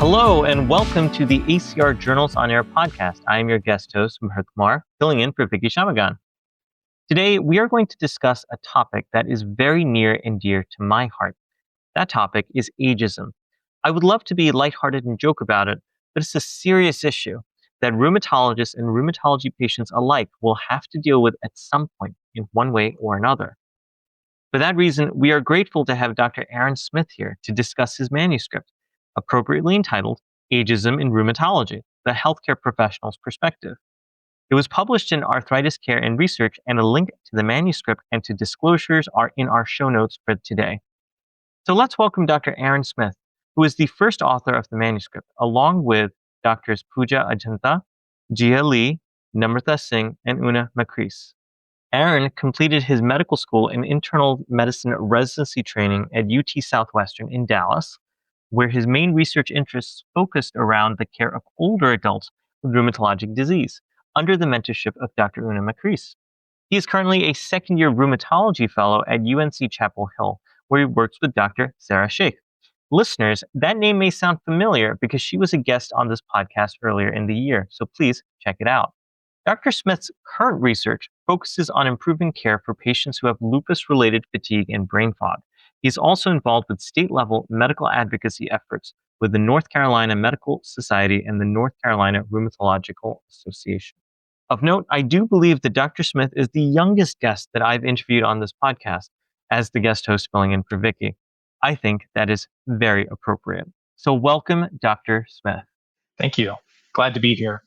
Hello and welcome to the ACR Journals on Air podcast. I am your guest host, Mahir Kumar, filling in for Vicky Shamagan. Today, we are going to discuss a topic that is very near and dear to my heart. That topic is ageism. I would love to be lighthearted and joke about it, but it's a serious issue that rheumatologists and rheumatology patients alike will have to deal with at some point in one way or another. For that reason, we are grateful to have Dr. Aaron Smith here to discuss his manuscript, appropriately entitled Ageism in Rheumatology, the Healthcare Professional's Perspective. It was published in Arthritis Care and Research, and a link to the manuscript and to disclosures are in our show notes for today. So let's welcome Dr. Aaron Smith, who is the first author of the manuscript, along with Drs. Pooja Ajanta, Jia Lee, Namrata Singh, and Una Makris. Aaron completed his medical school and internal medicine residency training at UT Southwestern in Dallas, where his main research interests focused around the care of older adults with rheumatologic disease, under the mentorship of Dr. Una Makris. He is currently a second-year rheumatology fellow at UNC Chapel Hill, where he works with Dr. Sarah Sheikh. Listeners, that name may sound familiar because she was a guest on this podcast earlier in the year, so please check it out. Dr. Smith's current research focuses on improving care for patients who have lupus-related fatigue and brain fog. He's also involved with state-level medical advocacy efforts with the North Carolina Medical Society and the North Carolina Rheumatological Association. Of note, I do believe that Dr. Smith is the youngest guest that I've interviewed on this podcast, as the guest host filling in for Vicky. I think that is very appropriate. So welcome, Dr. Smith. Thank you. Glad to be here.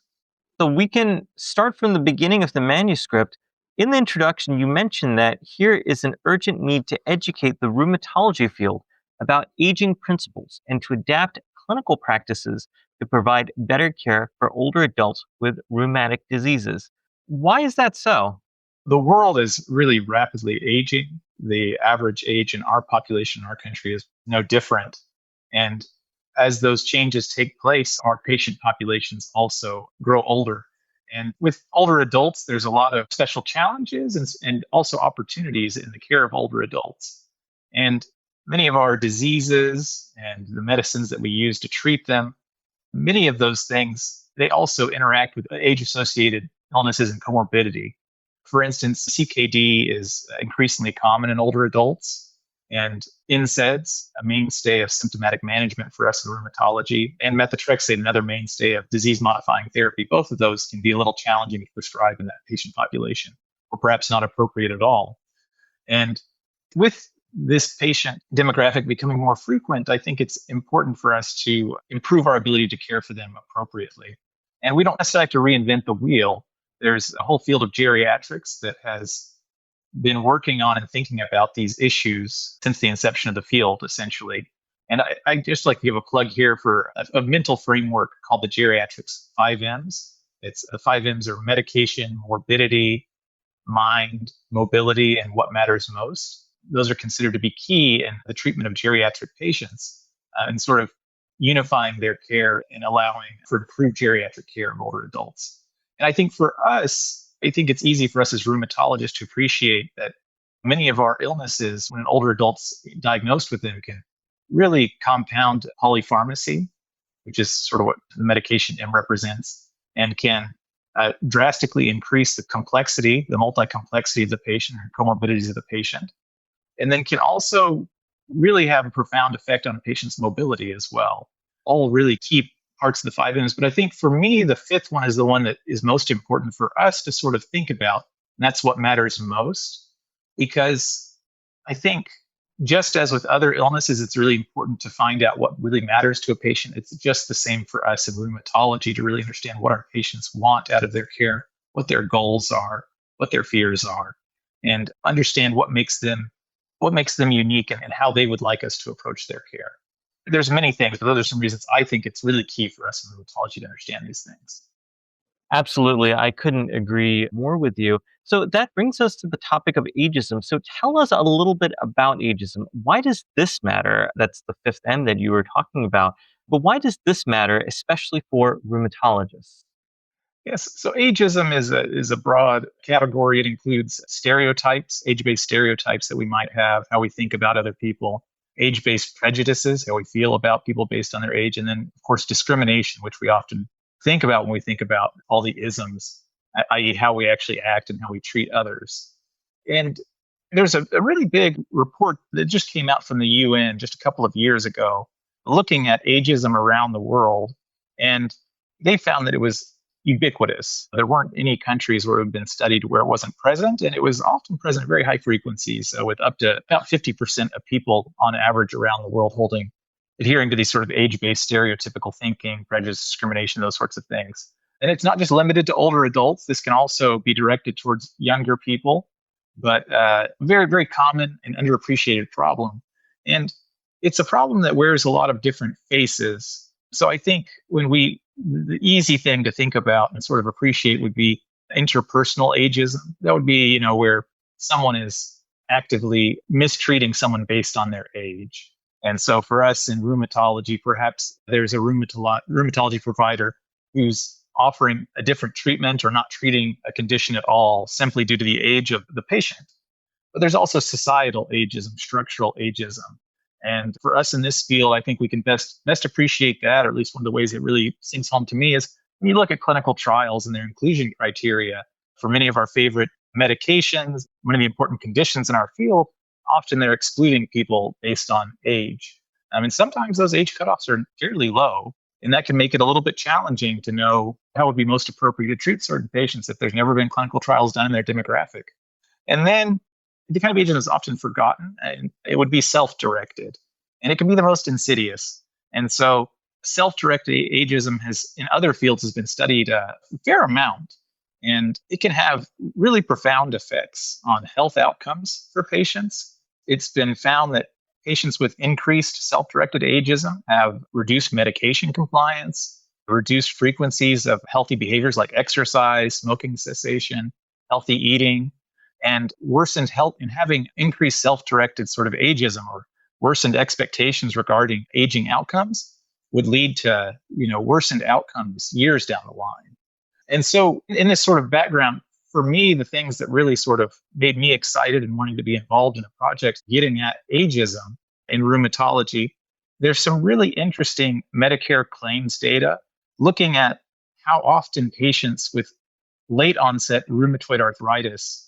So we can start from the beginning of the manuscript. In the introduction, you mentioned that here is an urgent need to educate the rheumatology field about aging principles and to adapt clinical practices to provide better care for older adults with rheumatic diseases. Why is that so? The world is really rapidly aging. The average age in our population, in our country, is no different. And as those changes take place, our patient populations also grow older. And with older adults, there's a lot of special challenges and also opportunities in the care of older adults. And many of our diseases and the medicines that we use to treat them, many of those things, they also interact with age-associated illnesses and comorbidity. For instance, CKD is increasingly common in older adults. And NSAIDs, a mainstay of symptomatic management for us in rheumatology, and methotrexate, another mainstay of disease-modifying therapy. Both of those can be a little challenging to prescribe in that patient population, or perhaps not appropriate at all. And with this patient demographic becoming more frequent, I think it's important for us to improve our ability to care for them appropriately. And we don't necessarily have to reinvent the wheel. There's a whole field of geriatrics that has been working on and thinking about these issues since the inception of the field, essentially. And I just like to give a plug here for a mental framework called the Geriatrics 5Ms. It's the 5Ms are medication, morbidity, mind, mobility, and what matters most. Those are considered to be key in the treatment of geriatric patients and sort of unifying their care and allowing for improved geriatric care of older adults. And I think for us, I think it's easy for us as rheumatologists to appreciate that many of our illnesses, when an older adult's diagnosed with them, can really compound polypharmacy, which is sort of what the medication M represents, and can drastically increase the complexity, the multi-complexity of the patient, or comorbidities of the patient, and then can also really have a profound effect on a patient's mobility as well. All really key parts of the 5Ms. But I think for me, the fifth one is the one that is most important for us to sort of think about. And that's what matters most. Because I think just as with other illnesses, it's really important to find out what really matters to a patient. It's just the same for us in rheumatology to really understand what our patients want out of their care, what their goals are, what their fears are, and understand what makes them unique and how they would like us to approach their care. There's many things, but those are some reasons I think it's really key for us in rheumatology to understand these things. Absolutely. I couldn't agree more with you. So that brings us to the topic of ageism. So tell us a little bit about ageism. Why does this matter? That's the fifth M that you were talking about. But why does this matter, especially for rheumatologists? Yes, so ageism is a broad category. It includes stereotypes, age-based stereotypes that we might have, how we think about other people. age-based prejudices, how we feel about people based on their age, and then, of course, discrimination, which we often think about when we think about all the isms, i.e., how we actually act and how we treat others. And there's a really big report that just came out from the UN just a couple of years ago looking at ageism around the world. And they found that it was ubiquitous. There weren't any countries where it had been studied where it wasn't present, and it was often present at very high frequencies, so with up to about 50% of people on average around the world adhering to these sort of age-based stereotypical thinking, prejudice, discrimination, those sorts of things. And it's not just limited to older adults. This can also be directed towards younger people, but very, very common and underappreciated problem. And it's a problem that wears a lot of different faces. So I think the easy thing to think about and sort of appreciate would be interpersonal ageism. That would be, where someone is actively mistreating someone based on their age. And so for us in rheumatology, perhaps there's a rheumatology provider who's offering a different treatment or not treating a condition at all simply due to the age of the patient. But there's also societal ageism, structural ageism. And for us in this field, I think we can best appreciate that, or at least one of the ways it really sinks home to me is when you look at clinical trials and their inclusion criteria for many of our favorite medications, many of the important conditions in our field, often they're excluding people based on age. I mean, sometimes those age cutoffs are fairly low, and that can make it a little bit challenging to know how would be most appropriate to treat certain patients if there's never been clinical trials done in their demographic. And then the kind of ageism is often forgotten, and it would be self-directed. And it can be the most insidious. And so self-directed ageism in other fields, has been studied a fair amount. And it can have really profound effects on health outcomes for patients. It's been found that patients with increased self-directed ageism have reduced medication compliance, reduced frequencies of healthy behaviors like exercise, smoking cessation, healthy eating, and worsened health. In having increased self-directed sort of ageism or worsened expectations regarding aging outcomes would lead to, worsened outcomes years down the line. And so in this sort of background, for me, the things that really sort of made me excited and wanting to be involved in a project getting at ageism in rheumatology, there's some really interesting Medicare claims data looking at how often patients with late onset rheumatoid arthritis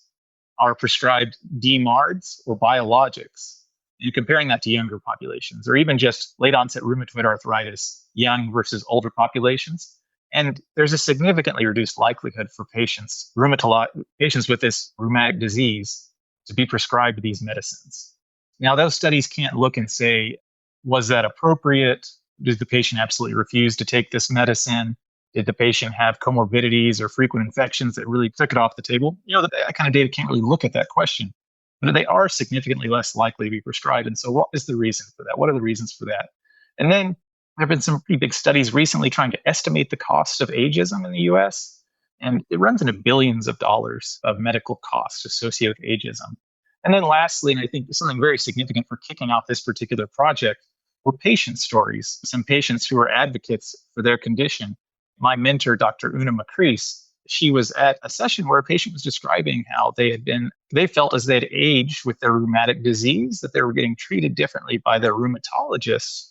are prescribed DMARDs or biologics, and comparing that to younger populations, or even just late onset rheumatoid arthritis, young versus older populations. And there's a significantly reduced likelihood for patients with this rheumatic disease to be prescribed these medicines. Now, those studies can't look and say, was that appropriate? Did the patient absolutely refuse to take this medicine? Did the patient have comorbidities or frequent infections that really took it off the table? That kind of data can't really look at that question. But they are significantly less likely to be prescribed. And so what is the reason for that? What are the reasons for that? And then there have been some pretty big studies recently trying to estimate the cost of ageism in the US. And it runs into billions of dollars of medical costs associated with ageism. And then lastly, and I think something very significant for kicking off this particular project, were patient stories. Some patients who were advocates for their condition. My mentor, Dr. Una Macrease, she was at a session where a patient was describing how they felt as they had aged with their rheumatic disease, that they were getting treated differently by their rheumatologists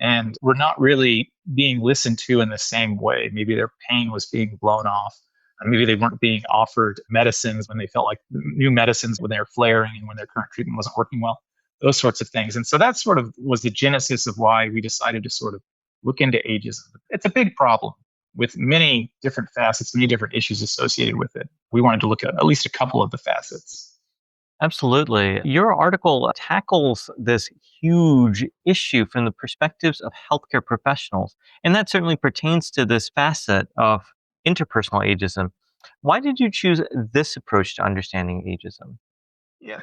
and were not really being listened to in the same way. Maybe their pain was being blown off. Maybe they weren't being offered medicines when they felt like new medicines when they were flaring and when their current treatment wasn't working well, those sorts of things. And so that sort of was the genesis of why we decided to sort of look into ageism. It's a big problem with many different facets, many different issues associated with it. We wanted to look at least a couple of the facets. Absolutely. Your article tackles this huge issue from the perspectives of healthcare professionals, and that certainly pertains to this facet of interpersonal ageism. Why did you choose this approach to understanding ageism? Yeah,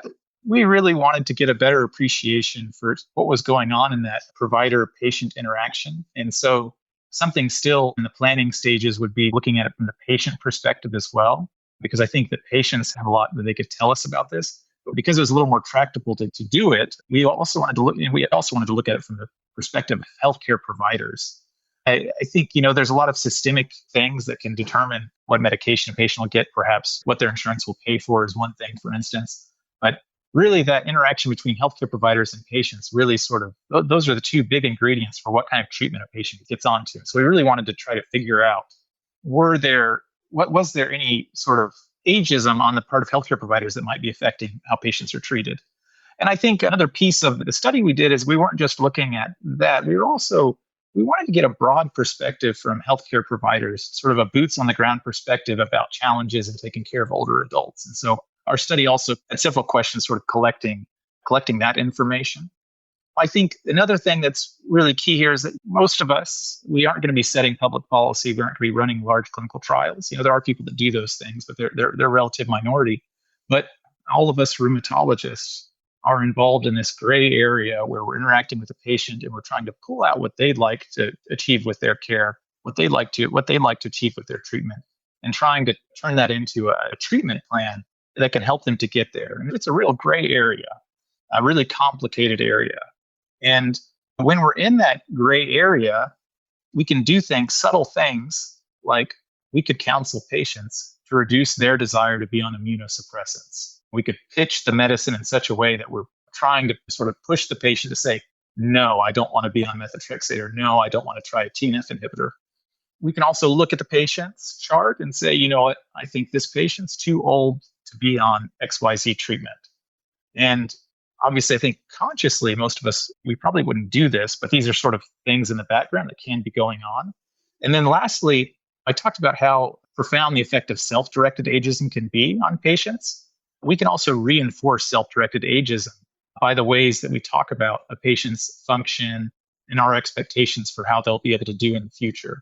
we really wanted to get a better appreciation for what was going on in that provider-patient interaction. And so something still in the planning stages would be looking at it from the patient perspective as well, because I think that patients have a lot that they could tell us about this. But because it was a little more tractable to do it, we also wanted to look at it from the perspective of healthcare providers. I think, there's a lot of systemic things that can determine what medication a patient will get. Perhaps what their insurance will pay for is one thing, for instance. But really that interaction between healthcare providers and patients really sort of, those are the two big ingredients for what kind of treatment a patient gets onto. So we really wanted to try to figure out, was there any sort of ageism on the part of healthcare providers that might be affecting how patients are treated? And I think another piece of the study we did is we weren't just looking at that. We wanted to get a broad perspective from healthcare providers, sort of a boots on the ground perspective about challenges in taking care of older adults. And so our study also had several questions sort of collecting that information. I think another thing that's really key here is that most of us, we aren't going to be setting public policy. We aren't going to be running large clinical trials. There are people that do those things, but they're a relative minority. But all of us rheumatologists are involved in this gray area where we're interacting with the patient and we're trying to pull out what they'd like to achieve with their care, what they'd like to achieve with their treatment, and trying to turn that into a treatment plan that can help them to get there. And it's a real gray area, a really complicated area. And when we're in that gray area, we can do subtle things, like we could counsel patients to reduce their desire to be on immunosuppressants. We could pitch the medicine in such a way that we're trying to sort of push the patient to say, no, I don't want to be on methotrexate, or no, I don't want to try a TNF inhibitor. We can also look at the patient's chart and say, you know what, I think this patient's too old to be on XYZ treatment. And obviously, I think consciously, most of us, we probably wouldn't do this, but these are sort of things in the background that can be going on. And then lastly, I talked about how profound the effect of self-directed ageism can be on patients. We can also reinforce self-directed ageism by the ways that we talk about a patient's function and our expectations for how they'll be able to do in the future.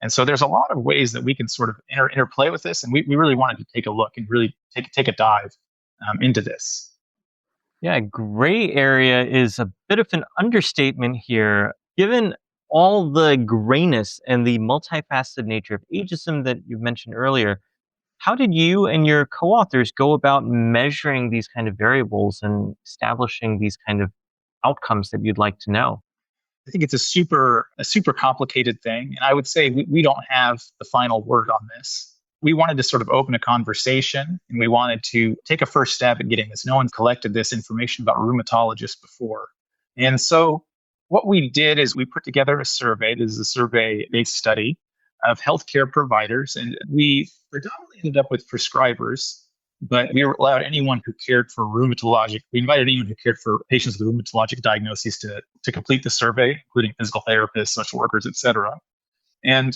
And so there's a lot of ways that we can sort of interplay with this. And we really wanted to take a look and really take a dive into this. Yeah, gray area is a bit of an understatement here, given all the grayness and the multifaceted nature of ageism that you mentioned earlier. How did you and your co-authors go about measuring these kind of variables and establishing these kind of outcomes that you'd like to know? I think it's a super complicated thing. And I would say we don't have the final word on this. We wanted to sort of open a conversation, and we wanted to take a first stab at getting this. No one's collected this information about rheumatologists before. And so what we did is we put together a survey. This is a survey-based study of healthcare providers, and we predominantly ended up with prescribers, but we allowed anyone who cared for rheumatologic. We invited anyone who cared for patients with rheumatologic diagnoses to complete the survey, including physical therapists, social workers, et cetera. And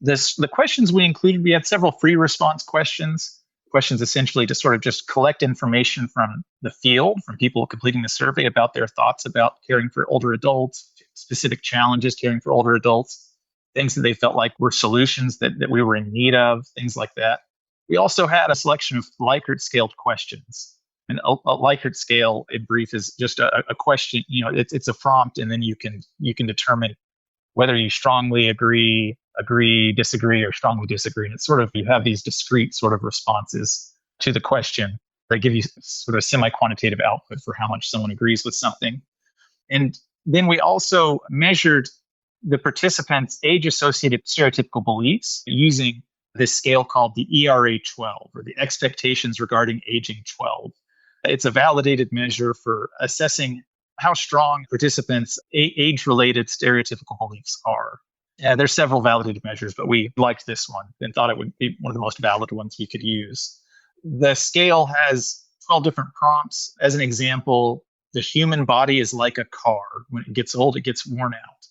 the questions we included, we had several free response questions essentially to sort of just collect information from the field, from people completing the survey about their thoughts about caring for older adults, specific challenges caring for older adults, things that they felt like were solutions that we were in need of, things like that. We also had a selection of Likert scaled questions. And a Likert scale, in brief, is just a question. It's a prompt, and then you can determine whether you strongly agree, disagree, or strongly disagree. And it's sort of, you have these discrete sort of responses to the question that give you sort of semi-quantitative output for how much someone agrees with something. And then we also measured the participants' age-associated stereotypical beliefs using this scale called the ERA-12, or the Expectations Regarding Aging 12. It's a validated measure for assessing how strong participants' age-related stereotypical beliefs are. There's several validated measures, but we liked this one and thought it would be one of the most valid ones we could use. The scale has 12 different prompts. As an example, the human body is like a car. When it gets old, it gets worn out.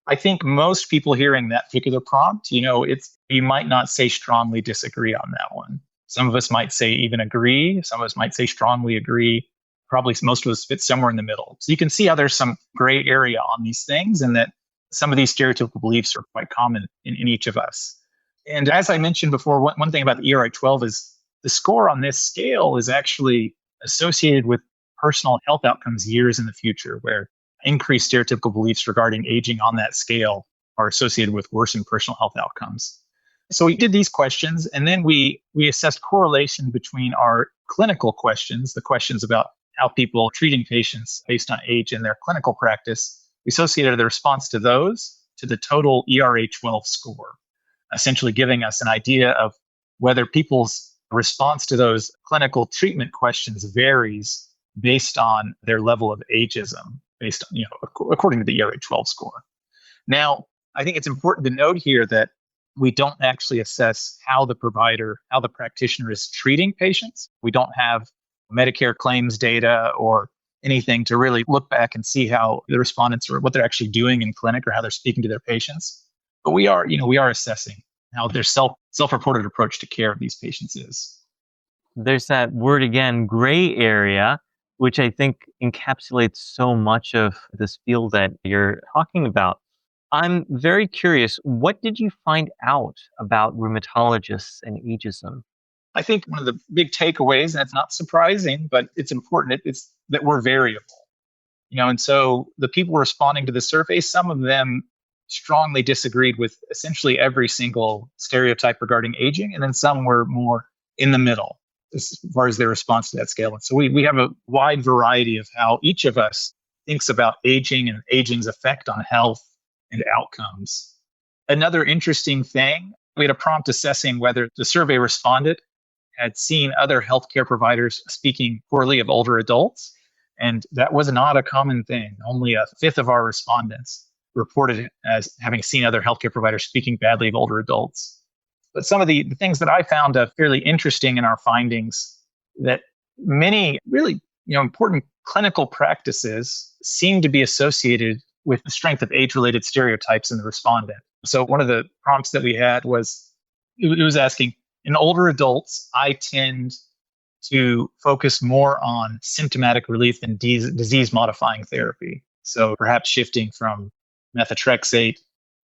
I think most people hearing that particular prompt, you might not say strongly disagree on that one. Some of us might say even agree. Some of us might say strongly agree. Probably most of us fit somewhere in the middle. So you can see how there's some gray area on these things, and that some of these stereotypical beliefs are quite common in each of us. And as I mentioned before, one thing about the ERA-12 is the score on this scale is actually associated with personal health outcomes years in the future, where increased stereotypical beliefs regarding aging on that scale are associated with worsened personal health outcomes. So we did these questions, and then we assessed correlation between our clinical questions, the questions about how people are treating patients based on age in their clinical practice. We associated the response to those to the total ERA-12 score, essentially giving us an idea of whether people's response to those clinical treatment questions varies based on their level of ageism, based on, according to the ERA-12 score. Now, I think it's important to note here that we don't actually assess how the practitioner is treating patients. We don't have Medicare claims data or anything to really look back and see how the respondents or what they're actually doing in clinic or how they're speaking to their patients. But we are assessing how their self-reported approach to care of these patients is. There's that word again, gray area, which I think encapsulates so much of this field that you're talking about. I'm very curious, what did you find out about rheumatologists and ageism? I think one of the big takeaways, and it's not surprising, but it's important, it's that we're variable. And so the people responding to the survey, some of them strongly disagreed with essentially every single stereotype regarding aging, and then some were more in the middle as far as their response to that scale. And so we have a wide variety of how each of us thinks about aging and aging's effect on health and outcomes. Another interesting thing, we had a prompt assessing whether the survey respondent had seen other healthcare providers speaking poorly of older adults. And that was not a common thing. Only a fifth of our respondents reported it as having seen other healthcare providers speaking badly of older adults. But some of the things that I found fairly interesting in our findings, that many really important clinical practices seem to be associated with the strength of age-related stereotypes in the respondent. So one of the prompts that we had was, it was asking, in older adults, I tend to focus more on symptomatic relief than disease-modifying therapy. So perhaps shifting from methotrexate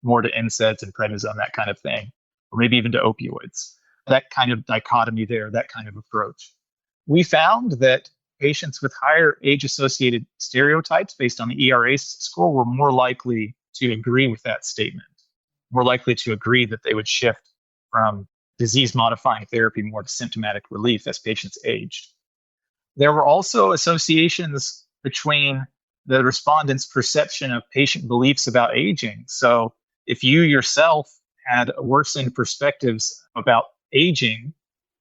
more to NSAIDs and prednisone, that kind of thing, or maybe even to opioids. That kind of dichotomy there, that kind of approach. We found that patients with higher age-associated stereotypes based on the ERA score were more likely to agree with that statement, more likely to agree that they would shift from disease-modifying therapy more to symptomatic relief as patients aged. There were also associations between the respondents' perception of patient beliefs about aging. So if you yourself had worsened perspectives about aging,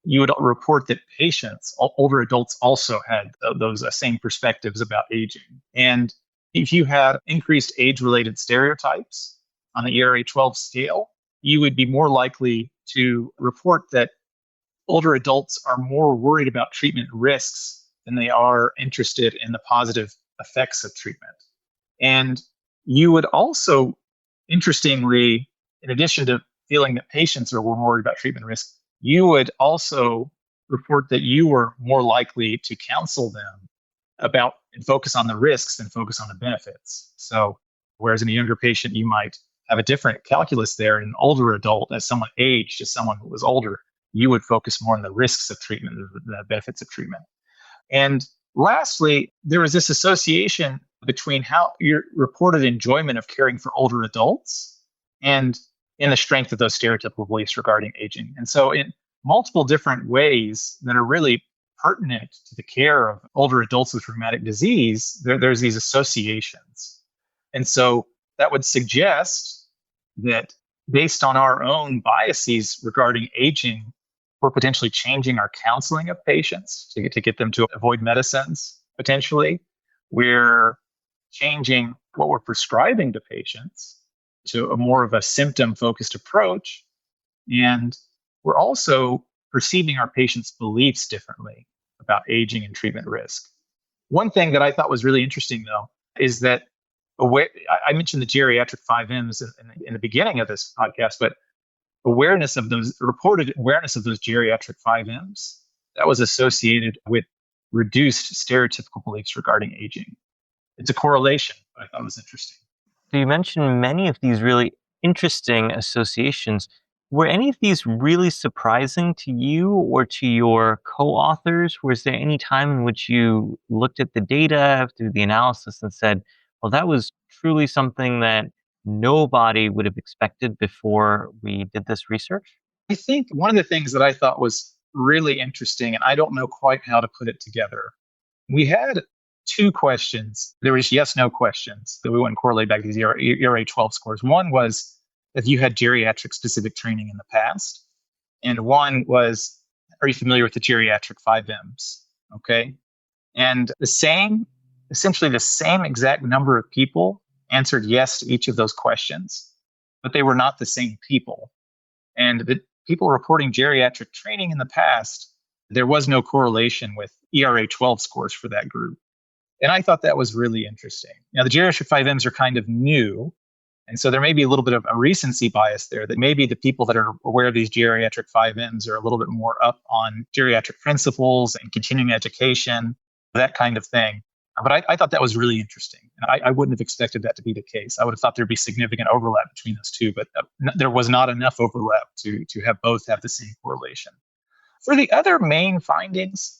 you would report that patients, older adults, also had those same perspectives about aging. And if you had increased age-related stereotypes on the ERA-12 scale, you would be more likely to report that older adults are more worried about treatment risks than they are interested in the positive effects of treatment. And you would also, interestingly, in addition to feeling that patients were more worried about treatment risk, you would also report that you were more likely to counsel them about and focus on the risks than focus on the benefits. So whereas in a younger patient, you might have a different calculus there. In an older adult, as someone aged, as someone who was older, you would focus more on the risks of treatment than the benefits of treatment. And lastly, there was this association between how your reported enjoyment of caring for older adults and in the strength of those stereotypical beliefs regarding aging. And so in multiple different ways that are really pertinent to the care of older adults with rheumatic disease, there's these associations. And so that would suggest that based on our own biases regarding aging, we're potentially changing our counseling of patients to get them to avoid medicines, potentially. We're changing what we're prescribing to patients to a more of a symptom-focused approach. And we're also perceiving our patients' beliefs differently about aging and treatment risk. One thing that I thought was really interesting, though, is that I mentioned the geriatric 5Ms in the beginning of this podcast, but reported awareness of those geriatric 5Ms, that was associated with reduced stereotypical beliefs regarding aging. It's a correlation, but I thought it was interesting. So you mentioned many of these really interesting associations. Were any of these really surprising to you or to your co-authors? Was there any time in which you looked at the data through the analysis and said, well, that was truly something that nobody would have expected before we did this research? I think one of the things that I thought was really interesting, and I don't know quite how to put it together, we had two questions. There was yes/no questions that we went and correlate back to these ERA-12 scores. One was if you had geriatric specific training in the past, and one was, are you familiar with the geriatric 5Ms? Okay. And essentially the same exact number of people answered yes to each of those questions, but they were not the same people. And the people reporting geriatric training in the past, there was no correlation with ERA 12 scores for that group. And I thought that was really interesting. Now, the geriatric 5Ms are kind of new. And so there may be a little bit of a recency bias there that maybe the people that are aware of these geriatric 5Ms are a little bit more up on geriatric principles and continuing education, that kind of thing. But I thought that was really interesting. I wouldn't have expected that to be the case. I would have thought there'd be significant overlap between those two, but there was not enough overlap to have both have the same correlation. For the other main findings,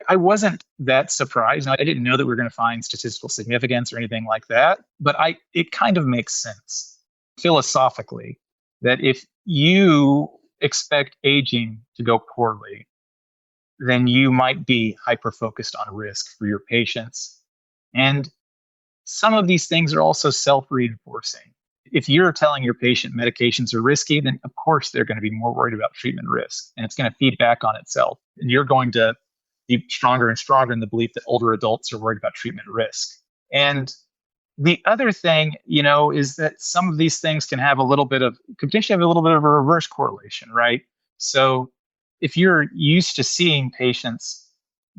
I wasn't that surprised. I didn't know that we were going to find statistical significance or anything like that, but it kind of makes sense philosophically that if you expect aging to go poorly, then you might be hyper-focused on risk for your patients. And some of these things are also self-reinforcing. If you're telling your patient medications are risky, then of course they're going to be more worried about treatment risk, and it's going to feed back on itself. And you're going to be stronger and stronger in the belief that older adults are worried about treatment risk. And the other thing, is that some of these things can potentially have a little bit of a reverse correlation, right? So if you're used to seeing patients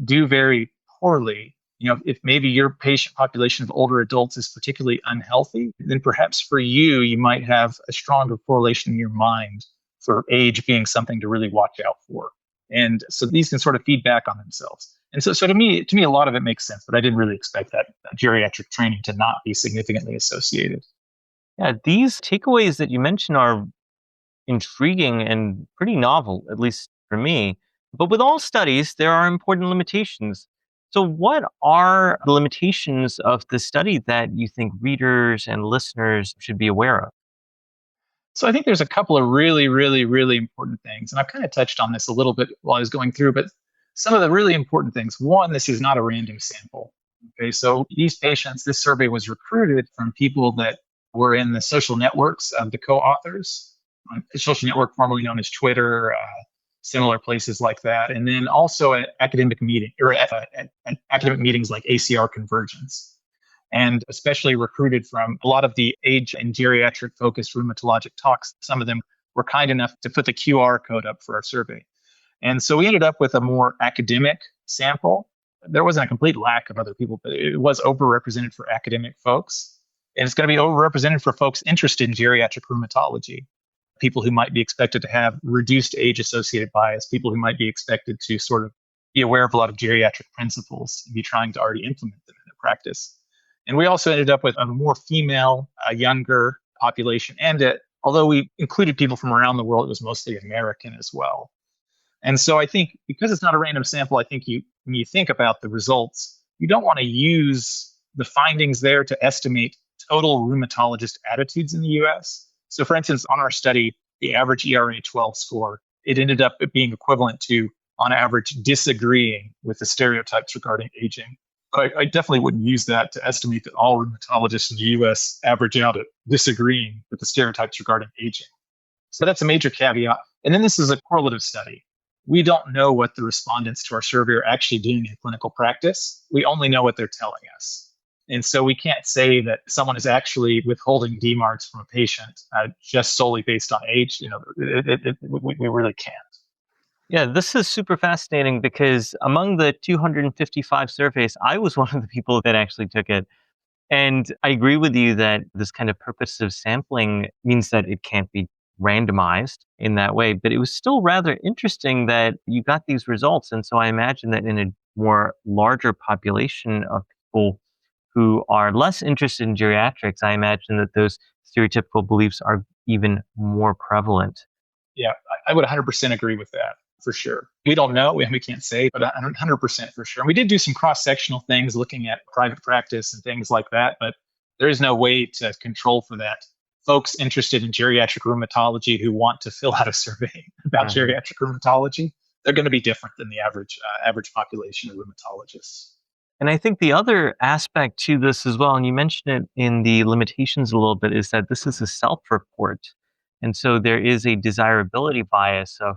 do very poorly, if maybe your patient population of older adults is particularly unhealthy, then perhaps for you, you might have a stronger correlation in your mind for age being something to really watch out for. And so these can sort of feed back on themselves. And so to me, a lot of it makes sense, but I didn't really expect that geriatric training to not be significantly associated. Yeah, these takeaways that you mentioned are intriguing and pretty novel, at least for me. But with all studies, there are important limitations. So, what are the limitations of the study that you think readers and listeners should be aware of? So I think there's a couple of really, really, really important things. And I've kind of touched on this a little bit while I was going through, but some of the really important things. One, this is not a random sample. Okay, so these patients, this survey was recruited from people that were in the social networks of the co-authors, a social network formerly known as Twitter, similar places like that, and then also at academic academic meetings like ACR Convergence, and especially recruited from a lot of the age and geriatric focused rheumatologic talks. Some of them were kind enough to put the QR code up for our survey. And so we ended up with a more academic sample. There wasn't a complete lack of other people, but it was overrepresented for academic folks. And it's going to be overrepresented for folks interested in geriatric rheumatology, people who might be expected to have reduced age associated bias, people who might be expected to sort of be aware of a lot of geriatric principles and be trying to already implement them in their practice. And we also ended up with a more female, younger population. And although we included people from around the world, it was mostly American as well. And so I think because it's not a random sample, I think when you think about the results, you don't want to use the findings there to estimate total rheumatologist attitudes in the US. So for instance, on our study, the average ERA 12 score, it ended up being equivalent to, on average, disagreeing with the stereotypes regarding aging. I definitely wouldn't use that to estimate that all rheumatologists in the US average out at disagreeing with the stereotypes regarding aging. So that's a major caveat. And then this is a correlative study. We don't know what the respondents to our survey are actually doing in clinical practice. We only know what they're telling us. And so we can't say that someone is actually withholding DMARDs from a patient just solely based on age. We really can't. Yeah, this is super fascinating because among the 255 surveys, I was one of the people that actually took it. And I agree with you that this kind of purposive sampling means that it can't be randomized in that way. But it was still rather interesting that you got these results. And so I imagine that in a more larger population of people who are less interested in geriatrics, I imagine that those stereotypical beliefs are even more prevalent. Yeah, I would 100% agree with that. For sure. We don't know. We can't say, but 100% for sure. And we did do some cross-sectional things looking at private practice and things like that, but there is no way to control for that. Folks interested in geriatric rheumatology who want to fill out a survey about geriatric rheumatology, they're going to be different than the average population of rheumatologists. And I think the other aspect to this as well, and you mentioned it in the limitations a little bit, is that this is a self-report. And so there is a desirability bias of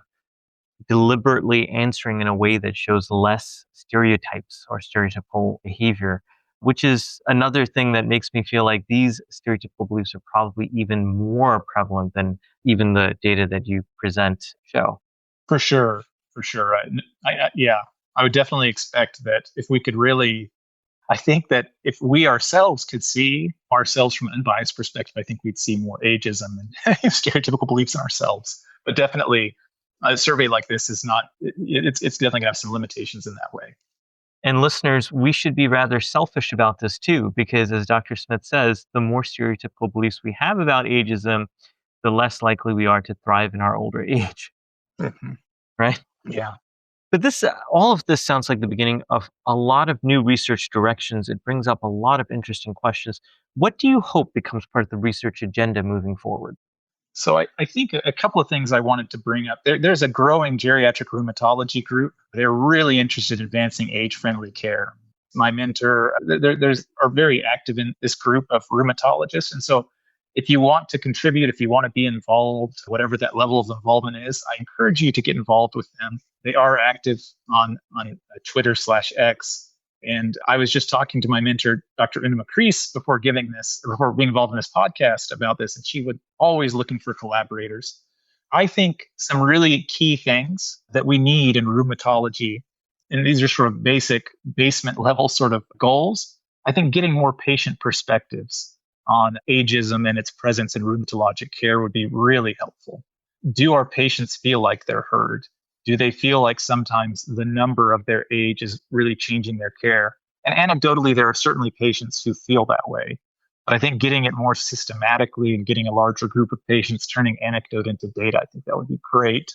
deliberately answering in a way that shows less stereotypes or stereotypical behavior, which is another thing that makes me feel like these stereotypical beliefs are probably even more prevalent than even the data that you present show. For sure, for sure. Yeah, I would definitely expect that if we could really, I think that if we ourselves could see ourselves from an unbiased perspective, I think we'd see more ageism and stereotypical beliefs in ourselves. But definitely, a survey like this is not. It's definitely gonna have some limitations in that way. And listeners, we should be rather selfish about this too, because as Dr. Smith says, the more stereotypical beliefs we have about ageism, the less likely we are to thrive in our older age, Mhm. right? Yeah. But all of this sounds like the beginning of a lot of new research directions. It brings up a lot of interesting questions. What do you hope becomes part of the research agenda moving forward? So I think a couple of things I wanted to bring up. There's a growing geriatric rheumatology group. They're really interested in advancing age-friendly care. My mentor, are very active in this group of rheumatologists, and so if you want to contribute, if you want to be involved, whatever that level of involvement is, I encourage you to get involved with them. They are active on Twitter/X. And I was just talking to my mentor, Dr. Una Macris, before being involved in this podcast about this, and she would always looking for collaborators. I think some really key things that we need in rheumatology, and these are sort of basic basement level sort of goals. I think getting more patient perspectives on ageism and its presence in rheumatologic care would be really helpful. Do our patients feel like they're heard? Do they feel like sometimes the number of their age is really changing their care? And anecdotally, there are certainly patients who feel that way. But I think getting it more systematically and getting a larger group of patients turning anecdote into data, I think that would be great.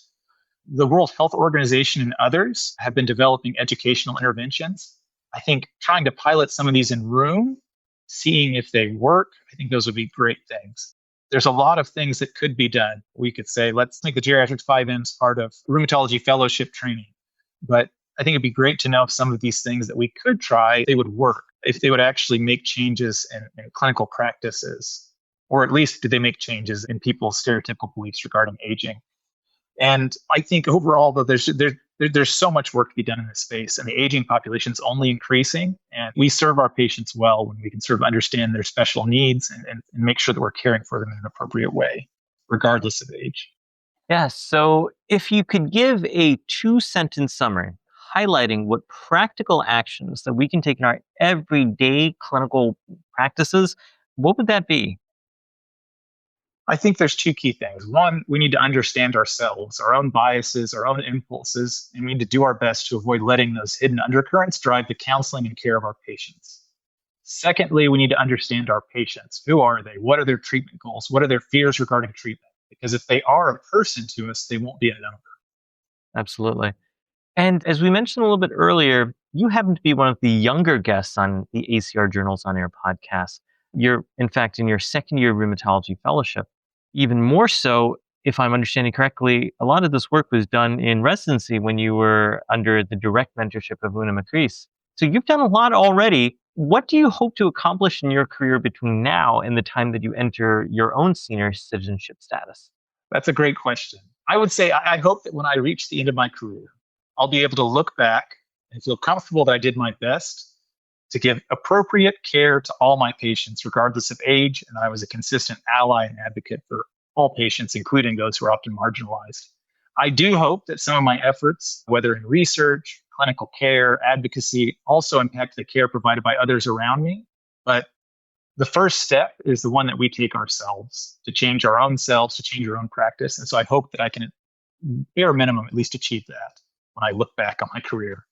The World Health Organization and others have been developing educational interventions. I think trying to pilot some of these in room, seeing if they work, I think those would be great things. There's a lot of things that could be done. We could say, let's make the geriatrics 5Ms part of rheumatology fellowship training. But I think it'd be great to know if some of these things that we could try, they would work, if they would actually make changes in clinical practices, or at least do they make changes in people's stereotypical beliefs regarding aging. And I think overall, though, there's so much work to be done in this space, and the aging population is only increasing. And we serve our patients well when we can sort of understand their special needs and make sure that we're caring for them in an appropriate way, regardless of age. Yeah, so if you could give a 2 sentence summary highlighting what practical actions that we can take in our everyday clinical practices, what would that be? I think there's two key things. One, we need to understand ourselves, our own biases, our own impulses, and we need to do our best to avoid letting those hidden undercurrents drive the counseling and care of our patients. Secondly, we need to understand our patients. Who are they? What are their treatment goals? What are their fears regarding treatment? Because if they are a person to us, they won't be a number. Absolutely. And as we mentioned a little bit earlier, you happen to be one of the younger guests on the ACR Journals on Air podcast. You're, in fact, in your second year of rheumatology fellowship. Even more so, if I'm understanding correctly, a lot of this work was done in residency when you were under the direct mentorship of Una Macris. So you've done a lot already. What do you hope to accomplish in your career between now and the time that you enter your own senior citizenship status? That's a great question. I would say I hope that when I reach the end of my career, I'll be able to look back and feel comfortable that I did my best to give appropriate care to all my patients, regardless of age, and I was a consistent ally and advocate for all patients, including those who are often marginalized. I do hope that some of my efforts, whether in research, clinical care, advocacy, also impact the care provided by others around me. But the first step is the one that we take ourselves to change our own selves, to change our own practice. And so I hope that I can, bare minimum, at least achieve that when I look back on my career.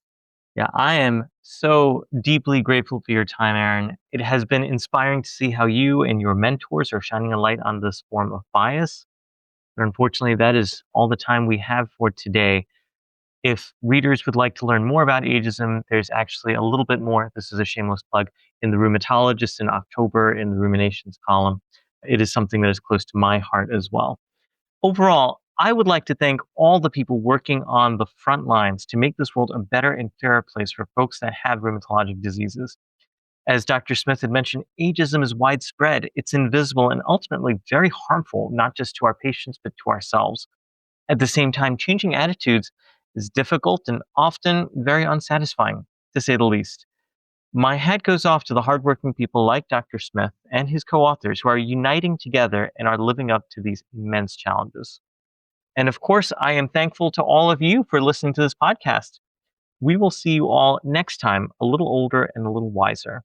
Yeah, I am so deeply grateful for your time, Aaron. It has been inspiring to see how you and your mentors are shining a light on this form of bias. But unfortunately, that is all the time we have for today. If readers would like to learn more about ageism, there's actually a little bit more. This is a shameless plug in the Rheumatologist in October in the Ruminations column. It is something that is close to my heart as well. Overall, I would like to thank all the people working on the front lines to make this world a better and fairer place for folks that have rheumatologic diseases. As Dr. Smith had mentioned, ageism is widespread, it's invisible, and ultimately very harmful, not just to our patients, but to ourselves. At the same time, changing attitudes is difficult and often very unsatisfying, to say the least. My hat goes off to the hardworking people like Dr. Smith and his co-authors who are uniting together and are living up to these immense challenges. And of course, I am thankful to all of you for listening to this podcast. We will see you all next time, a little older and a little wiser.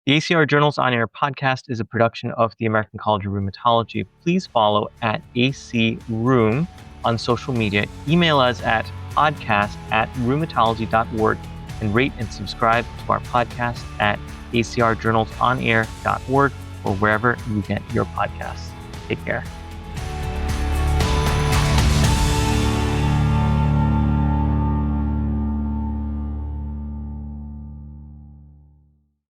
The ACR Journals On Air podcast is a production of the American College of Rheumatology. Please follow at ACRheum on social media. Email us at podcast@rheumatology.org and rate and subscribe to our podcast at acrjournalsonair.org or wherever you get your podcasts. Take care.